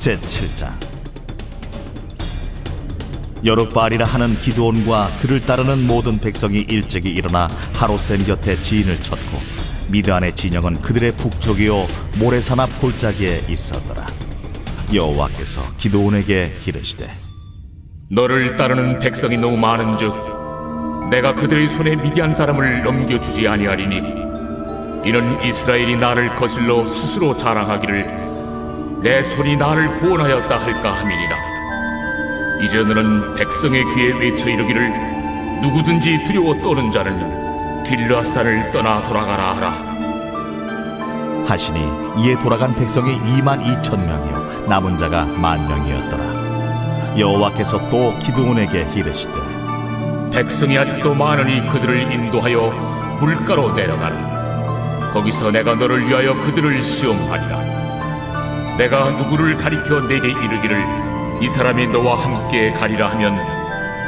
제7장. 여룻바알이라 하는 기드온과 그를 따르는 모든 백성이 일찍이 일어나 하롯셈 곁에 지인을 쳤고 미드안의 진영은 그들의 북쪽이요 모래산 앞 골짜기에 있었더라. 여호와께서 기드온에게 이르시되 너를 따르는 백성이 너무 많은즉 내가 그들의 손에 미디안 사람을 넘겨주지 아니하리니 이는 이스라엘이 나를 거슬러 스스로 자랑하기를 내 손이 나를 구원하였다 할까 함이니라. 이제 너는 백성의 귀에 외쳐 이르기를 누구든지 두려워 떠는 자는 길르앗산을 떠나 돌아가라 하라. 하시니 이에 돌아간 백성이 22,000명이요 남은 자가 10,000명이었더라. 여호와께서 또 기드온에게 이르시되 백성이 아직도 많으니 그들을 인도하여 물가로 내려가라. 거기서 내가 너를 위하여 그들을 시험하리라. 내가 누구를 가리켜 내게 이르기를 이 사람이 너와 함께 가리라 하면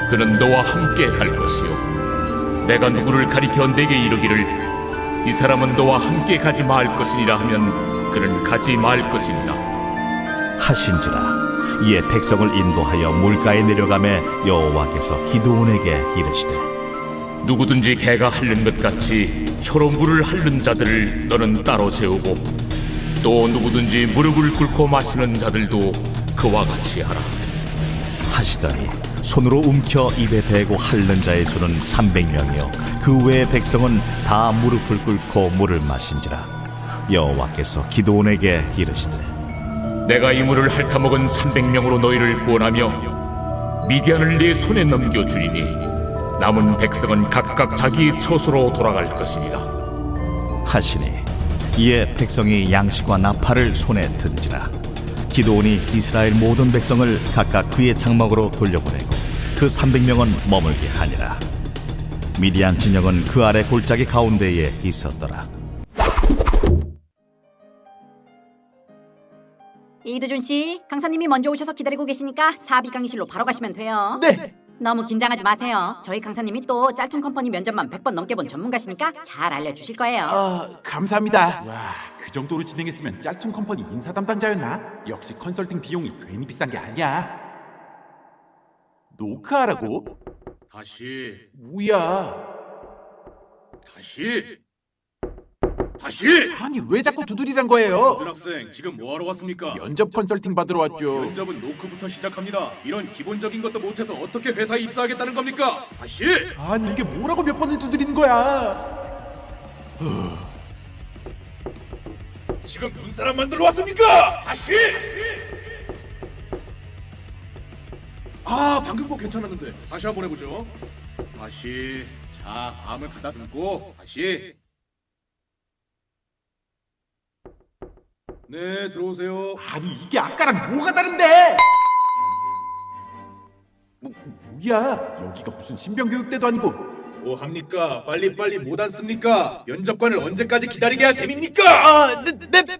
그는 너와 함께 갈 것이요 내가 누구를 가리켜 내게 이르기를 이 사람은 너와 함께 가지 말 것이니라 하면 그는 가지 말 것이니라 하신지라. 이에 백성을 인도하여 물가에 내려가매 여호와께서 기드온에게 이르시되 누구든지 개가 핥는 것 같이 혀로 물을 핥는 자들을 너는 따로 세우고 또 누구든지 무릎을 꿇고 마시는 자들도 그와 같이 하라. 하시더니 손으로 움켜 입에 대고 핥는 자의 수는 300명이요 그 외의 백성은 다 무릎을 꿇고 물을 마신지라. 여호와께서 기드온에게 이르시되 내가 이 물을 핥아먹은 300명으로 너희를 구원하며 미디안을 네 손에 넘겨주리니 남은 백성은 각각 자기 처소로 돌아갈 것이니라. 하시니 이에 백성이 양식과 나팔을 손에 든지라. 기드온이 이스라엘 모든 백성을 각각 그의 장막으로 돌려보내고 그 300명은 머물게 하니라. 미디안 진영은 그 아래 골짜기 가운데에 있었더라. 이두준 씨, 강사님이 먼저 오셔서 기다리고 계시니까 사비 강의실로 바로 가시면 돼요. 네. 너무 긴장하지 마세요. 저희 강사님이 또 짤툰 컴퍼니 면접만 100번 넘게 본 전문가시니까 잘 알려주실 거예요. 감사합니다. 와, 그 정도로 진행했으면 짤툰 컴퍼니 인사 담당자였나? 역시 컨설팅 비용이 괜히 비싼 게 아니야. 녹화하라고? 다시 뭐야? 다시 아니 왜 자꾸 두드리란 거예요? 준 학생 지금 뭐하러 왔습니까? 면접 컨설팅 받으러 왔죠. 면접은 노크부터 시작합니다. 이런 기본적인 것도 못해서 어떻게 회사에 입사하겠다는 겁니까? 다시 아니 이게 뭐라고 몇 번을 두드리는 거야? 지금 눈사람 만들러 왔습니까? 다시 방금 거 괜찮았는데 다시 한번 해보죠. 다시 자 암을 갖다 들고 다시 네 들어오세요. 아니 이게 아까랑 뭐가 다른데? 뭐야? 여기가 무슨 신병교육대도 아니고. 뭐 합니까? 빨리빨리 못 앉습니까? 면접관을 언제까지 기다리게 할 셈입니까? 네.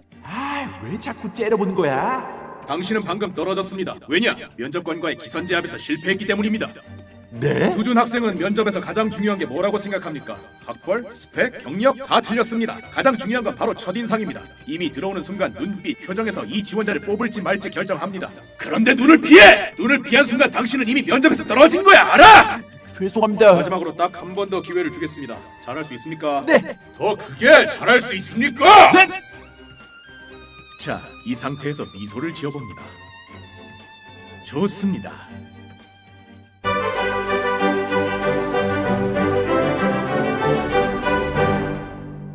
왜 자꾸 째려보는 거야? 당신은 방금 떨어졌습니다. 왜냐? 면접관과의 기선제압에서 실패했기 때문입니다. 네? 두준 학생은 면접에서 가장 중요한 게 뭐라고 생각합니까? 학벌, 스펙, 경력 다 틀렸습니다. 가장 중요한 건 바로 첫인상입니다. 이미 들어오는 순간 눈빛, 표정에서 이 지원자를 뽑을지 말지 결정합니다. 그런데 눈을 피해! 눈을 피한 순간 당신은 이미 면접에서 떨어진 거야, 알아? 죄송합니다. 마지막으로 딱 한 번 더 기회를 주겠습니다. 잘할 수 있습니까? 네. 더 크게 잘할 수 있습니까? 네. 자, 이 상태에서 미소를 지어봅니다. 좋습니다.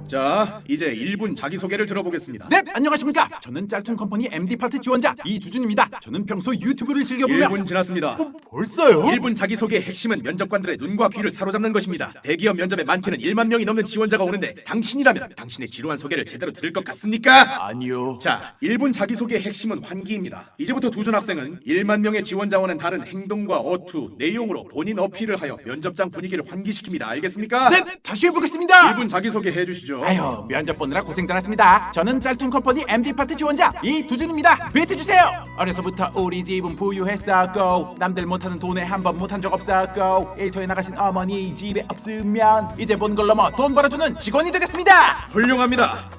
자, 이제 1분 자기소개를 들어보겠습니다. 네, 안녕하십니까? 저는 짤툰 컴퍼니 MD 파트 지원자 이두준입니다. 저는 평소 유튜브를 즐겨보며 1분 지났습니다. 벌써요? 1분 자기소개의 핵심은 면접관들의 눈과 귀를 사로잡는 것입니다. 대기업 면접에 많게는 1만 명이 넘는 지원자가 오는데 당신이라면 당신의 지루한 소개를 제대로 들을 것 같습니까? 아니요. 자, 1분 자기소개의 핵심은 환기입니다. 이제부터 두준 학생은 1만 명의 지원자와는 다른 행동과 어투, 내용으로 본인 어필을 하여 면접장 분위기를 환기시킵니다. 알겠습니까? 네, 다시 해보겠습니다. 1분 자기소개 해주시죠. 아유, 면접 보느라 고생들 하셨습니다. 저는 짤툰 컴퍼니 MD 파트 지원자 이두준입니다. 멘트 주세요. 어려서부터 우리 집은 부유했었고 남들 못하는 돈에 한 번 못한 적 없었고 일터에 나가신 어머니 집에 없으면 이제 본 걸 넘어 돈 벌어주는 직원이 되겠습니다. 훌륭합니다.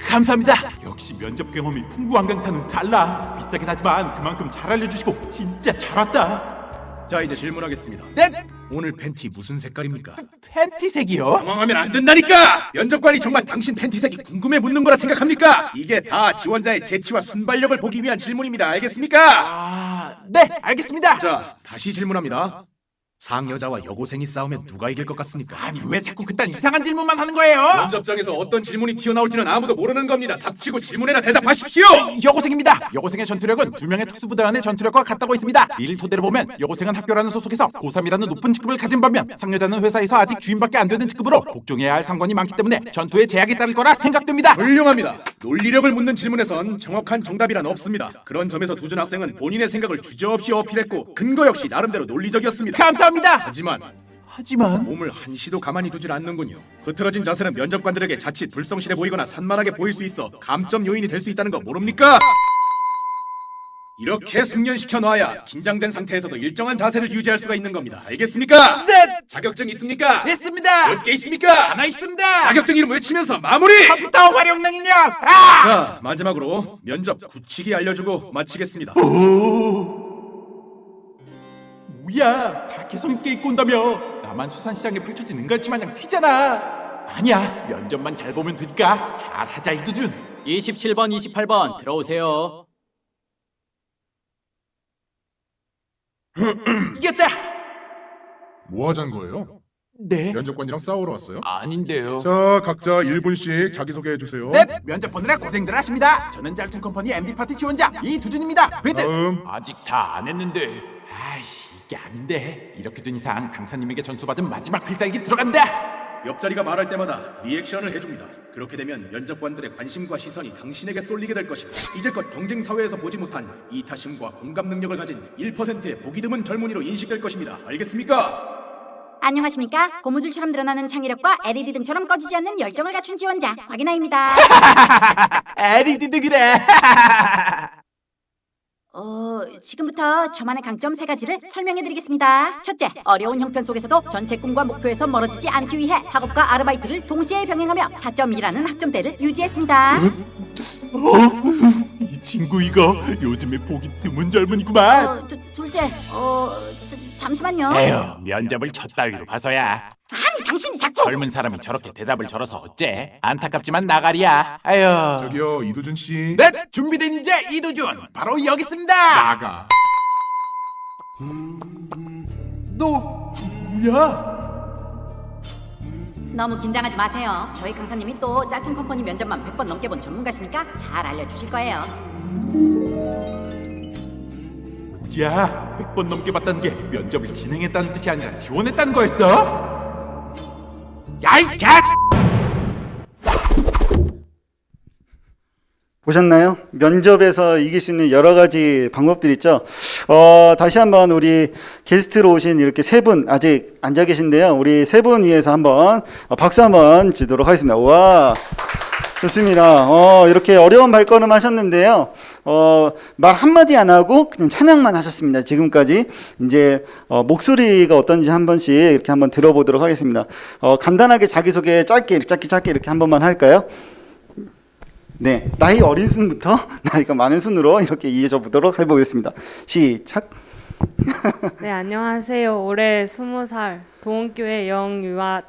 감사합니다. 역시 면접 경험이 풍부한 강사는 달라. 비싸긴 하지만 그만큼 잘 알려주시고 진짜 잘 왔다. 자, 이제 질문하겠습니다. 네? 오늘 팬티 무슨 색깔입니까? 팬티색이요? 당황하면 안 된다니까! 면접관이 정말 당신 팬티색이 궁금해 묻는 거라 생각합니까? 이게 다 지원자의 재치와 순발력을 보기 위한 질문입니다. 알겠습니까? 네, 알겠습니다. 자, 다시 질문합니다. 상여자와 여고생이 싸우면 누가 이길 것 같습니까? 아니 왜 자꾸 그딴 이상한 질문만 하는 거예요? 면접장에서 어떤 질문이 튀어나올지는 아무도 모르는 겁니다. 닥치고 질문에나 대답하십시오! 여고생입니다. 여고생의 전투력은 2명의 특수부대원의 전투력과 같다고 있습니다. 이를 토대로 보면 여고생은 학교라는 소속에서 고3이라는 높은 직급을 가진 반면 상여자는 회사에서 아직 주임밖에 안 되는 직급으로 복종해야 할 상관이 많기 때문에 전투에 제약이 따를 거라 생각됩니다. 훌륭합니다. 논리력을 묻는 질문에선 정확한 정답이란 없습니다. 그런 점에서 두준 학생은 본인의 생각을 주저없이 어필했고 근거 역시 나름대로 논리적이었습니다. 감사합니다. 하지만 몸을 한시도 가만히 두질 않는군요. 흐트러진 자세는 면접관들에게 자칫 불성실해 보이거나 산만하게 보일 수 있어 감점 요인이 될 수 있다는 거 모릅니까? 이렇게 숙련시켜 놔야 긴장된 상태에서도 일정한 자세를 유지할 수가 있는 겁니다. 알겠습니까? 네! 자격증 있습니까? 있습니다. 몇 개 있습니까? 하나 있습니다. 자격증 이름 외치면서 마무리! 컴퓨터 활용 능력. 자, 마지막으로 면접 굳히기 알려주고 마치겠습니다. 뭐야, 다 개성 있게 입고 온다며. 나만 수산시장에 펼쳐진 은갈치 마냥 튀잖아. 아니야, 면접만 잘 보면 되니까 잘하자 이두준. 27번, 28번 들어오세요. 이겼다. 뭐 하자는 거예요? 네. 면접관이랑 싸우러 왔어요? 아닌데요. 자, 각자 1분씩 자기소개해 주세요. 네, 면접 보느라 고생들 하십니다. 저는 짤툰 컴퍼니 MD 파트 지원자 이두준입니다. 베트. 다음. 아직 다 안 했는데. 아이씨, 이게 아닌데. 이렇게 된 이상 강사님에게 전수받은 마지막 필살기 들어간다. 옆자리가 말할 때마다 리액션을 해줍니다. 그렇게 되면 면접관들의 관심과 시선이 당신에게 쏠리게 될 것이고 이제껏 경쟁 사회에서 보지 못한 이타심과 공감 능력을 가진 1%의 보기 드문 젊은이로 인식될 것입니다. 알겠습니까? 안녕하십니까? 고무줄처럼 늘어나는 창의력과 LED 등처럼 꺼지지 않는 열정을 갖춘 지원자 곽이나입니다. 에리디드 그래. 지금부터 저만의 강점 3가지를 설명해드리겠습니다. 첫째, 어려운 형편 속에서도 전체 꿈과 목표에서 멀어지지 않기 위해 학업과 아르바이트를 동시에 병행하며 4.2라는 학점대를 유지했습니다. 이 친구 이거 요즘에 보기 드문 젊은이구만. 둘째, 잠시만요. 에휴, 면접을 첫 따위로 봐서야. 아니, 당신이 자꾸 젊은 사람이 저렇게 대답을 절어서 어째? 안타깝지만 나가리야. 아유. 저기요, 이두준 씨. 네, 준비된 인재 이두준 바로 여기 있습니다. 나가. 너 뭐야? 너무 긴장하지 마세요. 저희 강사님이 또 짤툰 컴퍼니 면접만 100번 넘게 본 전문가시니까 잘 알려주실 거예요. 야, 100번 넘게 봤다는 게 면접을 진행했다는 뜻이 아니라 지원했다는 거였어? 야이 개! 보셨나요? 면접에서 이길 수 있는 여러 가지 방법들이 있죠. 다시 한번 우리 게스트로 오신 이렇게 3분 아직 앉아 계신데요. 우리 3분 위해서 한번 박수 한번 주도록 하겠습니다. 와, 좋습니다. 이렇게 어려운 발걸음 하셨는데요. 말 한마디 안 하고 그냥 찬양만 하셨습니다. 지금까지. 이제 목소리가 어떤지 한 번씩 이렇게 한번 들어보도록 하겠습니다. 간단하게 자기소개 짧게 이렇게 한 번만 할까요? 네, 나이 어린 순부터 나이가 많은 순으로 이렇게 이어져 보도록 해보겠습니다. 시작. 네, 안녕하세요. 올해 20살 동원교회 영유아부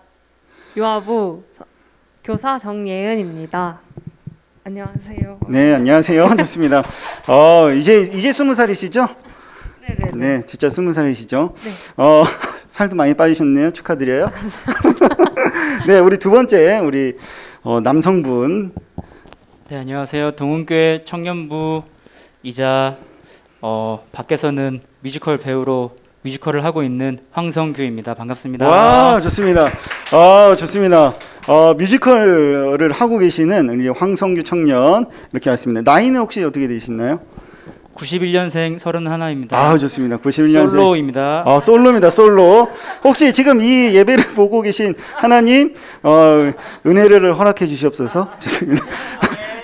교사 정예은입니다. 안녕하세요. 네, 안녕하세요. 좋습니다. 이제 20살이시죠? 네네네. 네, 진짜 20살이시죠? 네. 살도 많이 빠지셨네요. 축하드려요. 감사합니다. 네, 우리 두 번째 우리 남성분. 네, 안녕하세요. 동훈교회 청년부이자 밖에서는 뮤지컬 배우로 뮤지컬을 하고 있는 황성규입니다. 반갑습니다. 와, 좋습니다. 좋습니다. 뮤지컬을 하고 계시는 우리 황성규 청년 이렇게 왔습니다. 나이는 혹시 어떻게 되시나요? 91년생 31입니다. 좋습니다. 91년생. 솔로입니다. 솔로입니다. 솔로. 혹시 지금 이 예배를 보고 계신 하나님 은혜를 허락해 주시옵소서. 좋습니다.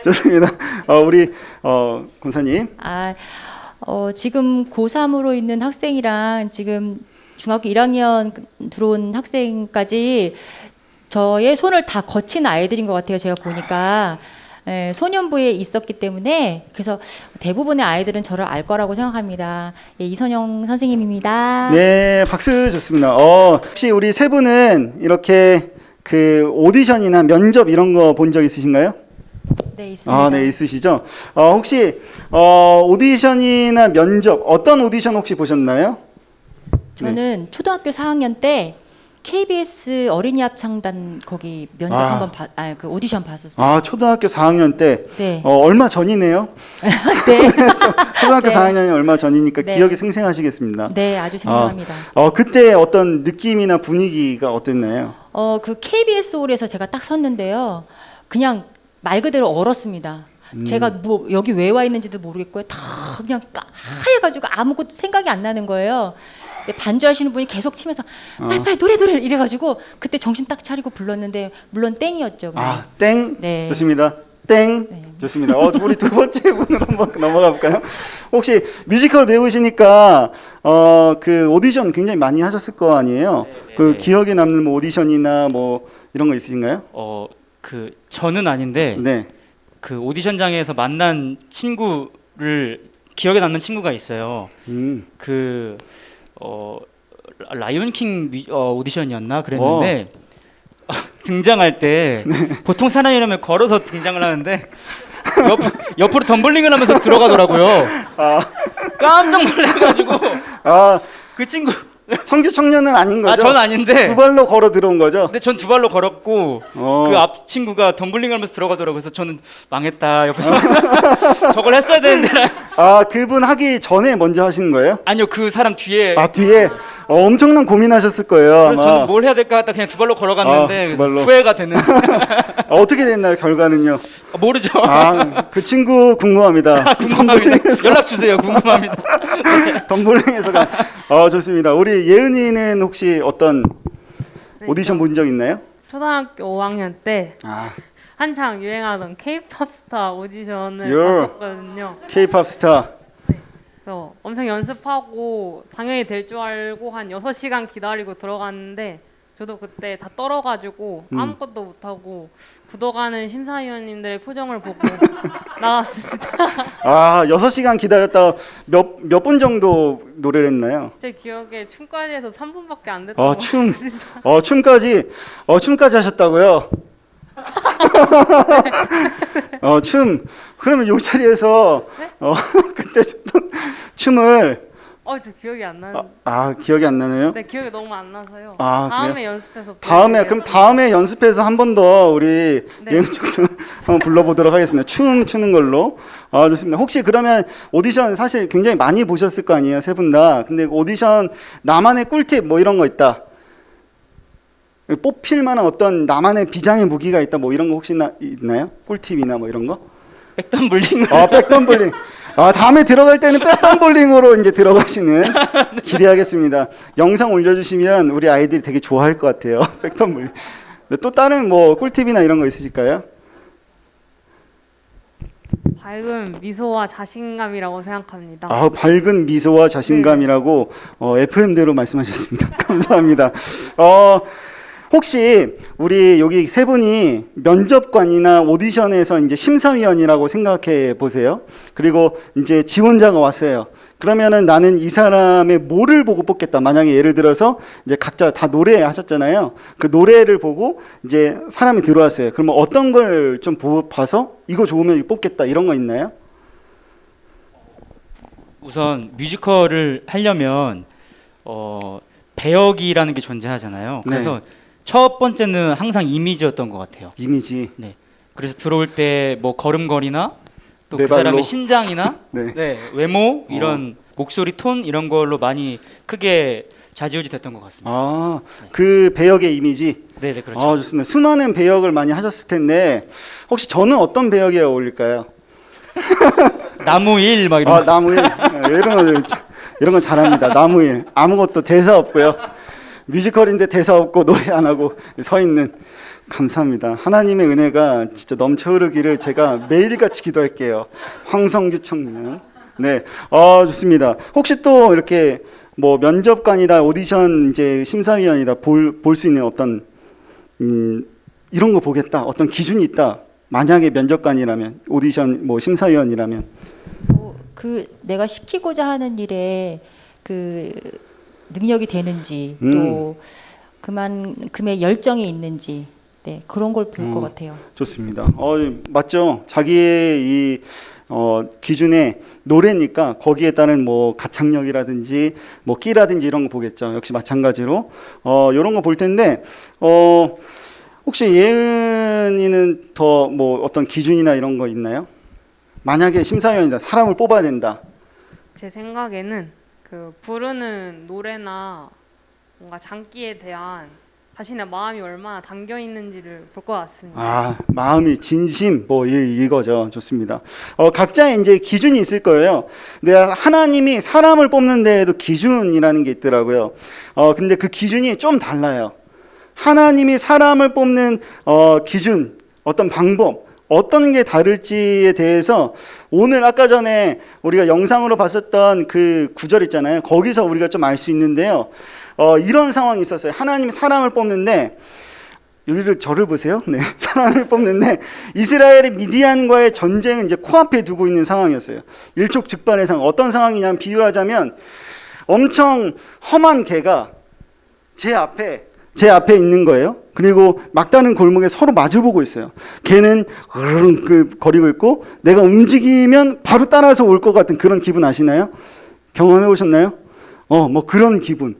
좋습니다. 우리 권사님. 지금 고3으로 있는 학생이랑 지금 중학교 1학년 들어온 학생까지 저의 손을 다 거친 아이들인 것 같아요. 제가 보니까 소년부에 있었기 때문에 그래서 대부분의 아이들은 저를 알 거라고 생각합니다. 예, 이선영 선생님입니다. 네, 박수 좋습니다. 혹시 우리 세 분은 이렇게 그 오디션이나 면접 이런 거 본 적 있으신가요? 네, 있습니다. 네, 있으시죠. 혹시 오디션이나 면접 어떤 오디션 혹시 보셨나요? 저는 초등학교 4학년 때 KBS 어린이 합창단 거기 면접 한번 그 오디션 봤었어요. 초등학교 4학년 때. 네. 얼마 전이네요. 네. 초등학교 네. 4학년이 얼마 전이니까 네. 기억이 생생하시겠습니다. 네, 아주 생생합니다. 그때 어떤 느낌이나 분위기가 어땠나요? 그 KBS 홀에서 제가 딱 섰는데요. 그냥 말 그대로 얼었습니다. 제가 뭐 여기 왜 와 있는지도 모르겠고요. 다 그냥 하얘가지고 아무것도 생각이 안 나는 거예요. 근데 반주하시는 분이 계속 치면서 빨리 노래 이래가지고 그때 정신 딱 차리고 불렀는데 물론 땡이었죠. 그냥. 땡. 네. 좋습니다. 땡. 네. 좋습니다. 우리 두 번째 분으로 한번 넘어가 볼까요? 혹시 뮤지컬 배우시니까 그 오디션 굉장히 많이 하셨을 거 아니에요? 그 기억에 남는 뭐 오디션이나 뭐 이런 거 있으신가요? 그 저는 아닌데 네. 그 오디션장에서 만난 친구를 기억에 남는 친구가 있어요. 그 라이온킹 오디션이었나 그랬는데 등장할 때 보통 사람이라면 걸어서 등장을 하는데 옆으로 덤블링을 하면서 들어가더라고요. 깜짝 놀라가지고 그 친구 성주 청년은 아닌 거죠? 전 아닌데 두 발로 걸어 들어온 거죠? 근데 전 두 발로 걸었고 그 앞 친구가 덤블링을 하면서 들어가더라고요. 그래서 저는 망했다 옆에서 저걸 했어야 되는데 그분 하기 전에 먼저 하시는 거예요? 아니요 그 사람 뒤에 뒤에 엄청난 고민하셨을 거예요. 그래서 아마. 저는 뭘 해야 될까 하다 그냥 두 발로 걸어갔는데 두 발로. 후회가 되는 어떻게 됐나요 결과는요? 모르죠. 그 친구 궁금합니다. 궁금합니다. 연락 주세요. 궁금합니다. 덤블링에서가 좋습니다. 우리 예은이는 혹시 어떤 오디션 본 적 있나요? 초등학교 5학년 때 한창 유행하던 K-pop 스타 오디션을 봤었거든요. K-pop 스타. 그래서 엄청 연습하고 당연히 될 줄 알고 한 6시간 기다리고 들어갔는데 저도 그때 다 떨어가지고 아무것도 못하고 굳어가는 심사위원님들의 표정을 보고 나왔습니다. 6시간 기다렸다 몇 분 정도 노래를 했나요? 제 기억에 춤까지 해서 3분밖에 안 됐던 것 춤. 같습니다. 춤까지 하셨다고요? 춤. 그러면 요 자리에서 그때 췄던 춤을 저 기억이 안 나는. 기억이 안 나네요. 네, 기억이 너무 안 나서요. 그래요? 다음에 연습해서. 그럼 다음에 연습해서 한 번 더 우리 예은 쪽도 한번 불러보도록 하겠습니다. 춤 추는 걸로. 좋습니다. 혹시 그러면 오디션 사실 굉장히 많이 보셨을 거 아니에요, 세 분 다. 근데 오디션 나만의 꿀팁 뭐 이런 거 있다. 뽑힐 만한 어떤 나만의 비장의 무기가 있다. 뭐 이런 거 혹시 있나요? 꿀팁이나 뭐 이런 거? 백덤블링. 백덤블링. 다음에 들어갈 때는 백덤블링으로 이제 들어가시는 기대하겠습니다. 영상 올려주시면 우리 아이들이 되게 좋아할 것 같아요. 백덤블링. 또 다른 뭐 꿀팁이나 이런 거 있으실까요? 밝은 미소와 자신감이라고 생각합니다. 밝은 미소와 자신감이라고 FM대로 말씀하셨습니다. 감사합니다. 혹시 우리 여기 세 분이 면접관이나 오디션에서 이제 심사위원이라고 생각해 보세요. 그리고 이제 지원자가 왔어요. 그러면은 나는 이 사람의 뭐를 보고 뽑겠다. 만약에 예를 들어서 이제 각자 다 노래하셨잖아요. 그 노래를 보고 이제 사람이 들어왔어요. 그러면 어떤 걸 좀 봐서 이거 좋으면 뽑겠다 이런 거 있나요? 우선 뮤지컬을 하려면 배역이라는 게 존재하잖아요. 그래서 첫 번째는 항상 이미지였던 것 같아요. 이미지. 네. 그래서 들어올 때 뭐 걸음걸이나 또 그 네 발로. 사람의 신장이나 네. 외모 이런 목소리 톤 이런 걸로 많이 크게 좌지우지 됐던 것 같습니다. 그 배역의 이미지. 네, 그렇죠. 좋습니다. 수많은 배역을 많이 하셨을 텐데 혹시 저는 어떤 배역에 어울릴까요? 나무일 막 이런. 나무일. 이런 건 잘합니다. 나무일. 아무것도 대사 없고요. 뮤지컬인데 대사 없고 노래 안 하고 서 있는. 감사합니다. 하나님의 은혜가 진짜 넘쳐 흐르기를 제가 매일같이 기도할게요. 황성규 청년. 네, 좋습니다. 혹시 또 이렇게 뭐 면접관이다, 오디션 이제 심사위원이다 볼 수 있는 어떤 이런 거 보겠다, 어떤 기준이 있다 만약에 면접관이라면, 오디션 뭐 심사위원이라면. 그 내가 시키고자 하는 일에 그 능력이 되는지 또 그만큼의 열정이 있는지 네, 그런 걸 볼 것 같아요. 좋습니다. 맞죠. 자기의 이 기준에 노래니까 거기에 따른 뭐 가창력이라든지 뭐 끼라든지 이런 거 보겠죠. 역시 마찬가지로 이런 거 볼 텐데 혹시 예은이는 더 뭐 어떤 기준이나 이런 거 있나요? 만약에 심사위원이다, 사람을 뽑아야 된다. 제 생각에는 그 부르는 노래나 뭔가 장기에 대한 자신의 마음이 얼마나 담겨 있는지를 볼 것 같습니다. 마음이 진심 뭐 이거죠. 좋습니다. 각자의 이제 기준이 있을 거예요. 근데 하나님이 사람을 뽑는 데에도 기준이라는 게 있더라고요. 근데 그 기준이 좀 달라요. 하나님이 사람을 뽑는 기준, 어떤 방법, 어떤 게 다를지에 대해서 오늘 아까 전에 우리가 영상으로 봤었던 그 구절 있잖아요. 거기서 우리가 좀 알 수 있는데요. 이런 상황이 있었어요. 하나님이 사람을 뽑는데 저를 보세요. 네, 사람을 뽑는데 이스라엘이 미디안과의 전쟁은 이제 코앞에 두고 있는 상황이었어요. 일촉즉발의 상황. 어떤 상황이냐면 비유하자면 엄청 험한 개가 제 앞에 있는 거예요. 그리고 막다른 골목에 서로 마주보고 있어요. 걔는 거리고 있고 내가 움직이면 바로 따라서 올 것 같은 그런 기분 아시나요? 경험해 보셨나요? 뭐 그런 기분.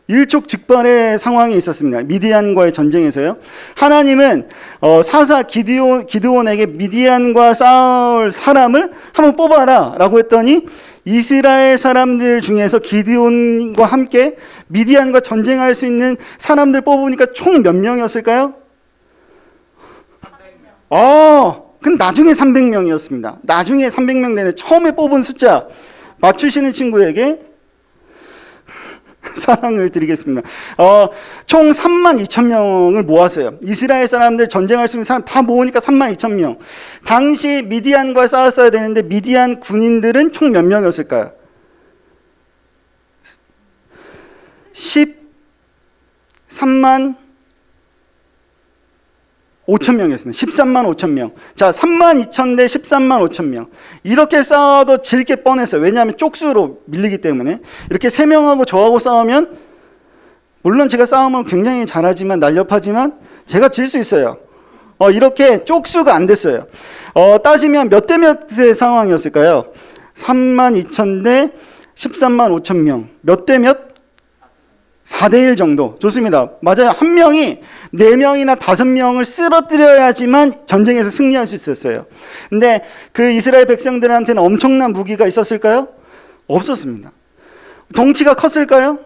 일촉즉발의 상황이 있었습니다. 미디안과의 전쟁에서요. 하나님은 사사 기드온에게 미디안과 싸울 사람을 한번 뽑아라 라고 했더니 이스라엘 사람들 중에서 기드온과 함께 미디안과 전쟁할 수 있는 사람들 뽑으니까 총 몇 명이었을까요? 300명. 근데 나중에 300명이었습니다. 나중에 300명 되네. 처음에 뽑은 숫자 맞추시는 친구에게 사랑을 드리겠습니다. 총 32,000명을 모았어요. 이스라엘 사람들 전쟁할 수 있는 사람 다 모으니까 32,000명. 당시 미디안과 싸웠어야 되는데 미디안 군인들은 총 몇 명이었을까요? 13만 5천 명이었습니다. 13만 5천 명. 자, 3만 2천 대 13만 5천 명. 이렇게 싸워도 질 게 뻔했어요. 왜냐하면 쪽수로 밀리기 때문에. 이렇게 3명하고 저하고 싸우면 물론 제가 싸움을 굉장히 잘하지만 날렵하지만 제가 질 수 있어요. 이렇게 쪽수가 안 됐어요. 따지면 몇 대 몇의 상황이었을까요? 3만 2천 대 13만 5천 명. 몇 대 몇? 4대1 정도. 좋습니다. 맞아요. 한 명이 4명이나 5명을 쓰러뜨려야지만 전쟁에서 승리할 수 있었어요. 근데 그 이스라엘 백성들한테는 엄청난 무기가 있었을까요? 없었습니다. 덩치가 컸을까요?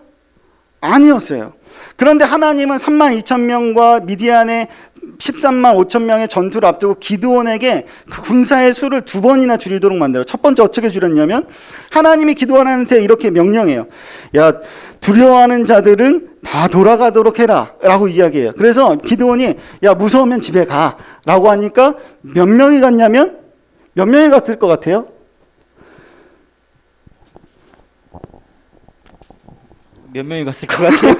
아니었어요. 그런데 하나님은 3만 2천 명과 미디안의 13만 5천 명의 전투를 앞두고 기드온에게 그 군사의 수를 2번이나 줄이도록 만들어요. 첫 번째 어떻게 줄였냐면 하나님이 기드온한테 이렇게 명령해요. 야, 두려워하는 자들은 다 돌아가도록 해라 라고 이야기해요. 그래서 기드온이 야, 무서우면 집에 가 라고 하니까 몇 명이 갔냐면 몇 명이 갔을 것 같아요? 몇 명이 갔을 것 같아요?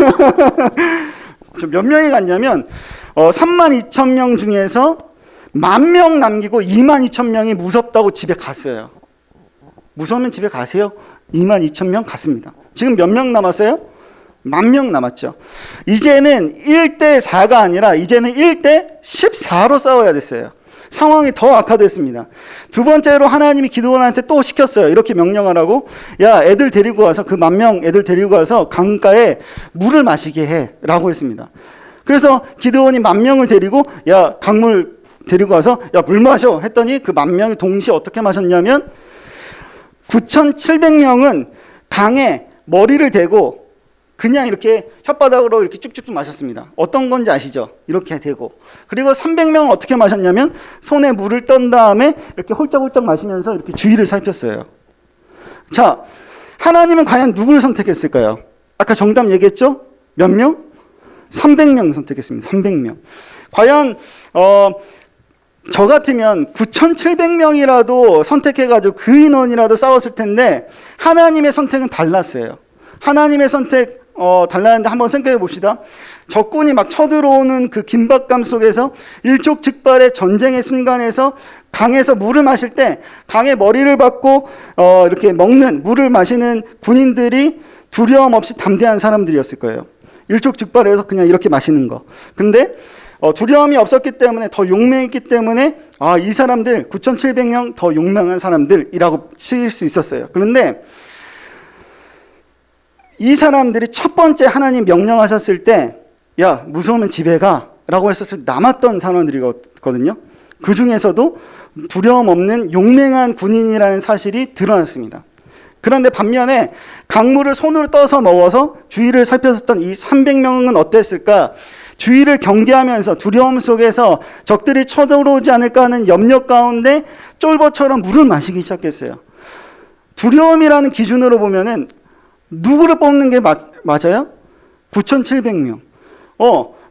몇 명이 갔냐면 3만 2천 명 중에서 10,000명 남기고 2만 2천 명이 무섭다고 집에 갔어요. 무서우면 집에 가세요. 2만 2천 명 갔습니다. 지금 몇 명 남았어요? 10,000명 남았죠. 이제는 1대 4가 아니라 이제는 1대 14로 싸워야 됐어요. 상황이 더 악화됐습니다. 두 번째로 하나님이 기드온한테 또 시켰어요. 이렇게 명령하라고. 야, 애들 데리고 와서 그 10,000명 애들 데리고 와서 강가에 물을 마시게 해 라고 했습니다. 그래서 기드온이 10,000명을 데리고 야, 강물 데리고 와서 야, 물 마셔 했더니 그 10,000명이 동시에 어떻게 마셨냐면 9,700명은 강에 머리를 대고 그냥 이렇게 혓바닥으로 이렇게 쭉쭉쭉 마셨습니다. 어떤 건지 아시죠? 이렇게 대고. 그리고 300명은 어떻게 마셨냐면 손에 물을 떤 다음에 이렇게 홀짝홀짝 마시면서 이렇게 주위를 살폈어요. 자, 하나님은 과연 누구를 선택했을까요? 아까 정답 얘기했죠? 몇 명? 300명 선택했습니다. 300명. 과연 저 같으면 9,700명이라도 선택해가지고 그 인원이라도 싸웠을 텐데 하나님의 선택은 달랐어요. 하나님의 선택 달라는데 한번 생각해 봅시다. 적군이 막 쳐들어오는 그 긴박감 속에서 일촉즉발의 전쟁의 순간에서 강에서 물을 마실 때 강의 머리를 받고 이렇게 먹는 물을 마시는 군인들이 두려움 없이 담대한 사람들이었을 거예요. 일촉즉발해서 그냥 이렇게 마시는 거. 근데 두려움이 없었기 때문에 더 용맹했기 때문에 이 사람들 9,700명 더 용맹한 사람들이라고 칠 수 있었어요. 그런데 이 사람들이 첫 번째 하나님 명령하셨을 때 야 무서우면 집에 가 라고 했었을 때 남았던 사람들이거든요. 그 중에서도 두려움 없는 용맹한 군인이라는 사실이 드러났습니다. 그런데 반면에 강물을 손으로 떠서 먹어서 주위를 살폈었던 이 300명은 어땠을까? 주위를 경계하면서 두려움 속에서 적들이 쳐들어오지 않을까 하는 염려 가운데 쫄보처럼 물을 마시기 시작했어요. 두려움이라는 기준으로 보면은 누구를 뽑는 게 맞아요? 9,700명.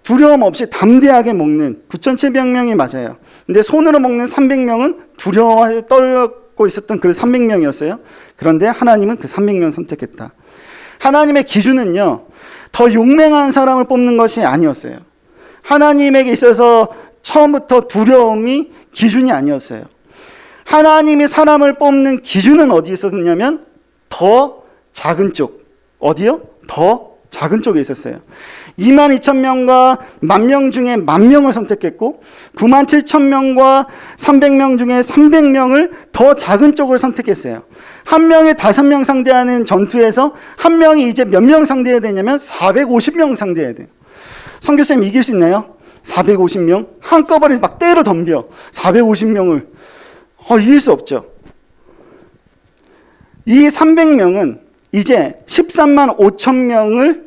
두려움 없이 담대하게 먹는 9,700명이 맞아요. 근데 손으로 먹는 300명은 두려워해 떨고 있었던 그 300명이었어요. 그런데 하나님은 그 300명 선택했다. 하나님의 기준은요, 더 용맹한 사람을 뽑는 것이 아니었어요. 하나님에게 있어서 처음부터 두려움이 기준이 아니었어요. 하나님이 사람을 뽑는 기준은 어디에 있었냐면 더 작은 쪽. 어디요? 더 작은 쪽에 있었어요. 22,000명과 10,000명 중에 10,000명을 선택했고 97,000명과 300명 중에 300명을 더 작은 쪽을 선택했어요. 한 명에 5명 상대하는 전투에서 한 명이 이제 몇 명 상대해야 되냐면 450명 상대해야 돼요. 선교쌤 이길 수 있나요? 450명? 한꺼번에 막 때려 덤벼. 450명을. 이길 수 없죠. 이 300명은 이제 13만 5천 명을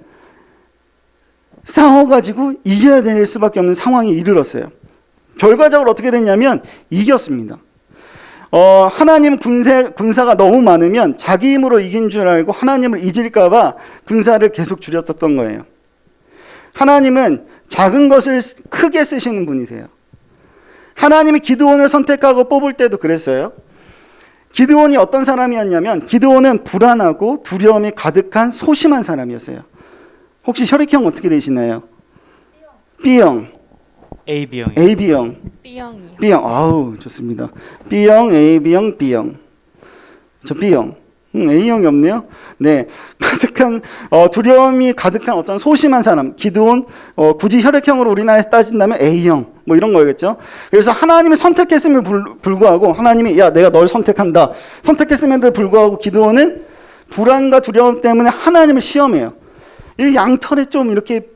싸워가지고 이겨야 될 수밖에 없는 상황에 이르렀어요. 결과적으로 어떻게 됐냐면 이겼습니다. 하나님 군사가 너무 많으면 자기 힘으로 이긴 줄 알고 하나님을 잊을까봐 군사를 계속 줄였었던 거예요. 하나님은 작은 것을 크게 쓰시는 분이세요. 하나님이 기드온을 선택하고 뽑을 때도 그랬어요. 기드온이 어떤 사람이었냐면 기드온은 불안하고 두려움이 가득한 소심한 사람이었어요. 혹시 혈액형 어떻게 되시나요? B형. AB형. AB형. B형이요. B형. 아우 좋습니다. B형, AB형, B형. 저 B형. A형이 없네요. 네, 가득한 두려움이 가득한 어떤 소심한 사람. 기드온. 굳이 혈액형으로 우리나라에서 따진다면 A형. 뭐 이런 거겠죠. 그래서 하나님이 선택했음을 불구하고 하나님이 야 내가 널 선택한다. 선택했음에도 불구하고 기드온은 불안과 두려움 때문에 하나님을 시험해요. 이 양털에 좀 이렇게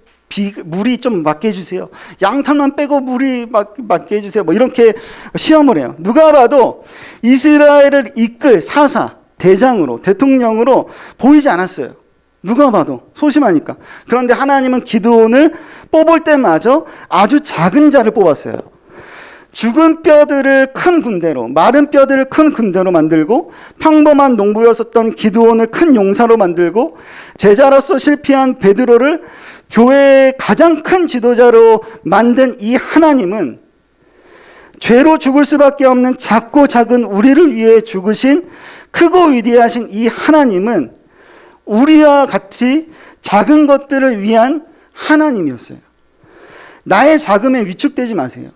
물이 좀 맞게 해주세요. 양털만 빼고 물이 맞게 해주세요. 뭐 이렇게 시험을 해요. 누가 봐도 이스라엘을 이끌 사사, 대장으로, 대통령으로 보이지 않았어요. 누가 봐도 소심하니까. 그런데 하나님은 기드온을 뽑을 때마저 아주 작은 자를 뽑았어요. 죽은 뼈들을 큰 군대로, 마른 뼈들을 큰 군대로 만들고 평범한 농부였었던 기드온을 큰 용사로 만들고 제자로서 실패한 베드로를 교회의 가장 큰 지도자로 만든 이 하나님은 죄로 죽을 수밖에 없는 작고 작은 우리를 위해 죽으신 크고 위대하신 이 하나님은 우리와 같이 작은 것들을 위한 하나님이었어요. 나의 작음에 위축되지 마세요.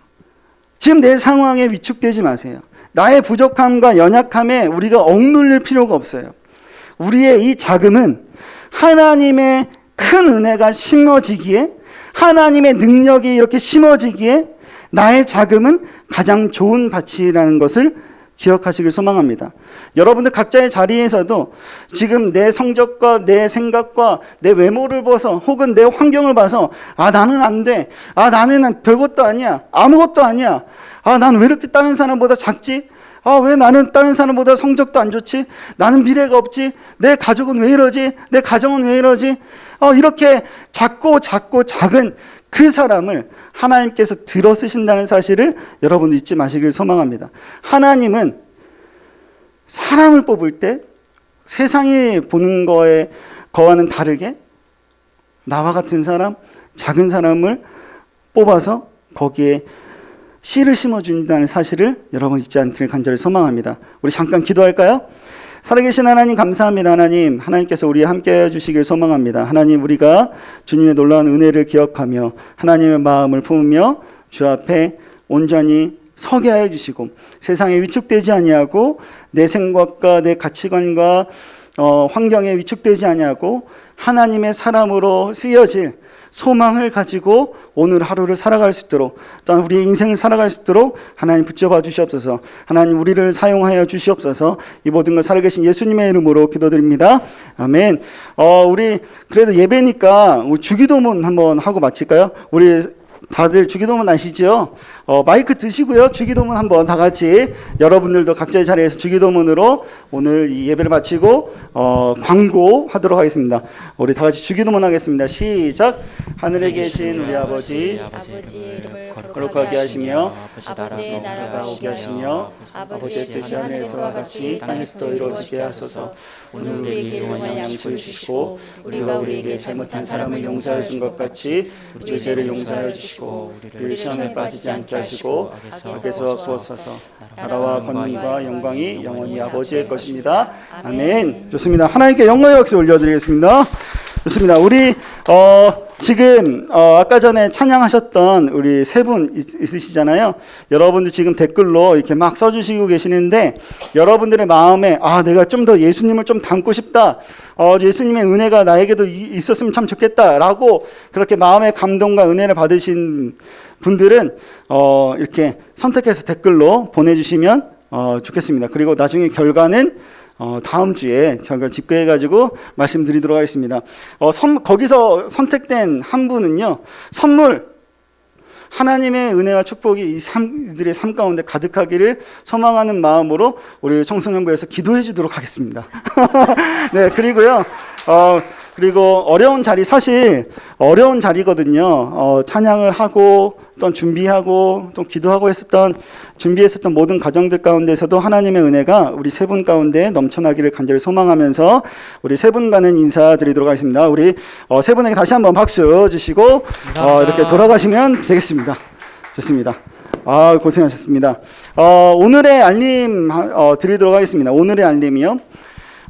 지금 내 상황에 위축되지 마세요. 나의 부족함과 연약함에 우리가 억눌릴 필요가 없어요. 우리의 이 작음은 하나님의 큰 은혜가 심어지기에, 하나님의 능력이 이렇게 심어지기에 나의 작음은 가장 좋은 밭이라는 것을 기억하시길 소망합니다. 여러분들 각자의 자리에서도 지금 내 성적과 내 생각과 내 외모를 봐서 혹은 내 환경을 봐서 나는 안 돼. 나는 별것도 아니야. 아무것도 아니야. 난 왜 이렇게 다른 사람보다 작지? 왜 나는 다른 사람보다 성적도 안 좋지? 나는 미래가 없지? 내 가족은 왜 이러지? 내 가정은 왜 이러지? 이렇게 작고 작은 그 사람을 하나님께서 들어 쓰신다는 사실을 여러분 잊지 마시길 소망합니다. 하나님은 사람을 뽑을 때 세상이 보는 거와는 다르게 나와 같은 사람, 작은 사람을 뽑아서 거기에 씨를 심어준다는 사실을 여러분 잊지 않기를 간절히 소망합니다. 우리 잠깐 기도할까요? 살아계신 하나님 감사합니다. 하나님께서 우리와 함께해 주시길 소망합니다. 하나님, 우리가 주님의 놀라운 은혜를 기억하며 하나님의 마음을 품으며 주 앞에 온전히 서게 하여 주시고 세상에 위축되지 아니하고 내 생각과 내 가치관과 환경에 위축되지 아니하고 하나님의 사람으로 쓰여질 소망을 가지고 오늘 하루를 살아갈 수 있도록, 또한 우리의 인생을 살아갈 수 있도록 하나님 붙잡아 주시옵소서. 하나님, 우리를 사용하여 주시옵소서. 이 모든 것 살아계신 예수님의 이름으로 기도드립니다. 아멘. 우리 그래도 예배니까 주기도문 한번 하고 마칠까요? 우리 다들 주기도문 아시죠? 마이크 드시고요. 주기도문 한번 다 같이 여러분들도 각자의 자리에서 주기도문으로 오늘 이 예배를 마치고 광고하도록 하겠습니다. 우리 다 같이 주기도문 하겠습니다. 시작. 하늘에 계신 우리 아버지 이름을 거룩하게 하시며 아버지의 나라가 오게 하시며 아버지의 뜻이 하늘에서와 같이 땅에서도 이루어지게 하소서. 오늘 우리에게 일용할 양식을 주시고 우리가 우리에게 잘못한 사람을 용서해 준 것 같이 우리 죄를 용서하여 주시고 우리를 시험에 빠지지 않게 하시고 악에서 구하소서. 나라와 권능과 영광이 영원히 아버지의 것입니다. 아멘. 좋습니다. 하나님께 영광의 박수 올려드리겠습니다. 좋습니다. 우리 지금 아까 전에 찬양하셨던 우리 세 분 있으시잖아요. 여러분들 지금 댓글로 이렇게 막 써주시고 계시는데, 여러분들의 마음에 내가 좀 더 예수님을 좀 닮고 싶다, 예수님의 은혜가 나에게도 있었으면 참 좋겠다라고 그렇게 마음의 감동과 은혜를 받으신 분들은 이렇게 선택해서 댓글로 보내주시면 좋겠습니다. 그리고 나중에 결과는 다음 주에 결과를 집계해가지고 말씀드리도록 하겠습니다. 거기서 선택된 한 분은요, 선물, 하나님의 은혜와 축복이 이들의 삶 가운데 가득하기를 소망하는 마음으로 우리 청소년부에서 기도해 주도록 하겠습니다. 네, 그리고요, 그리고 어려운 자리, 사실 어려운 자리거든요. 찬양을 하고 또 준비하고 또 기도하고 준비했었던 모든 과정들 가운데서도 하나님의 은혜가 우리 세 분 가운데 넘쳐나기를 간절히 소망하면서 우리 세 분과는 인사드리도록 하겠습니다. 우리 세 분에게 다시 한번 박수 주시고 이렇게 돌아가시면 되겠습니다. 좋습니다. 고생하셨습니다. 오늘의 알림 드리도록 하겠습니다. 오늘의 알림이요.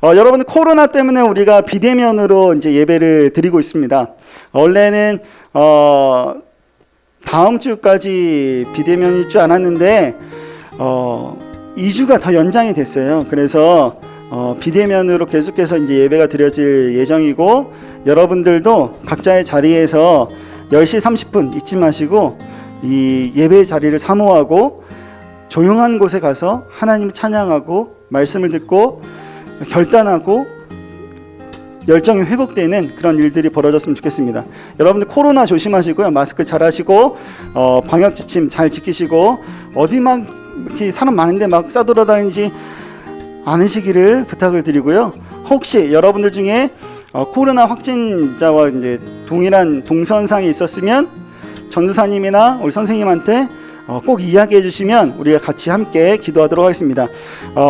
여러분, 코로나 때문에 우리가 비대면으로 이제 예배를 드리고 있습니다. 원래는 다음 주까지 비대면일 줄 알았는데 2주가 더 연장이 됐어요. 그래서 비대면으로 계속해서 이제 예배가 드려질 예정이고, 여러분들도 각자의 자리에서 10시 30분 잊지 마시고 이 예배 자리를 사모하고 조용한 곳에 가서 하나님을 찬양하고 말씀을 듣고 결단하고 열정이 회복되는 그런 일들이 벌어졌으면 좋겠습니다. 여러분들 코로나 조심하시고요. 마스크 잘 하시고 방역 지침 잘 지키시고 어디 막 이렇게 사람 많은데 막 싸돌아다니지 않으시기를 부탁을 드리고요. 혹시 여러분들 중에 코로나 확진자와 이제 동일한 동선상이 있었으면 전도사님이나 우리 선생님한테 꼭 이야기해 주시면 우리가 같이 함께 기도하도록 하겠습니다.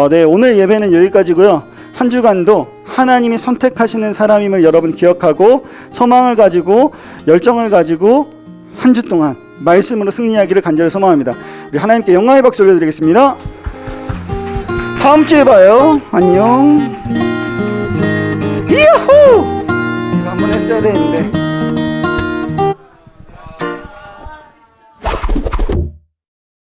네, 오늘 예배는 여기까지고요. 한 주간도 하나님이 선택하시는 사람임을 여러분 기억하고 소망을 가지고 열정을 가지고 한 주 동안 말씀으로 승리하기를 간절히 소망합니다. 우리 하나님께 영광의 박수 올려드리겠습니다. 다음 주에 봐요. 안녕. 이야호! 이거 한번 했어야 되는데.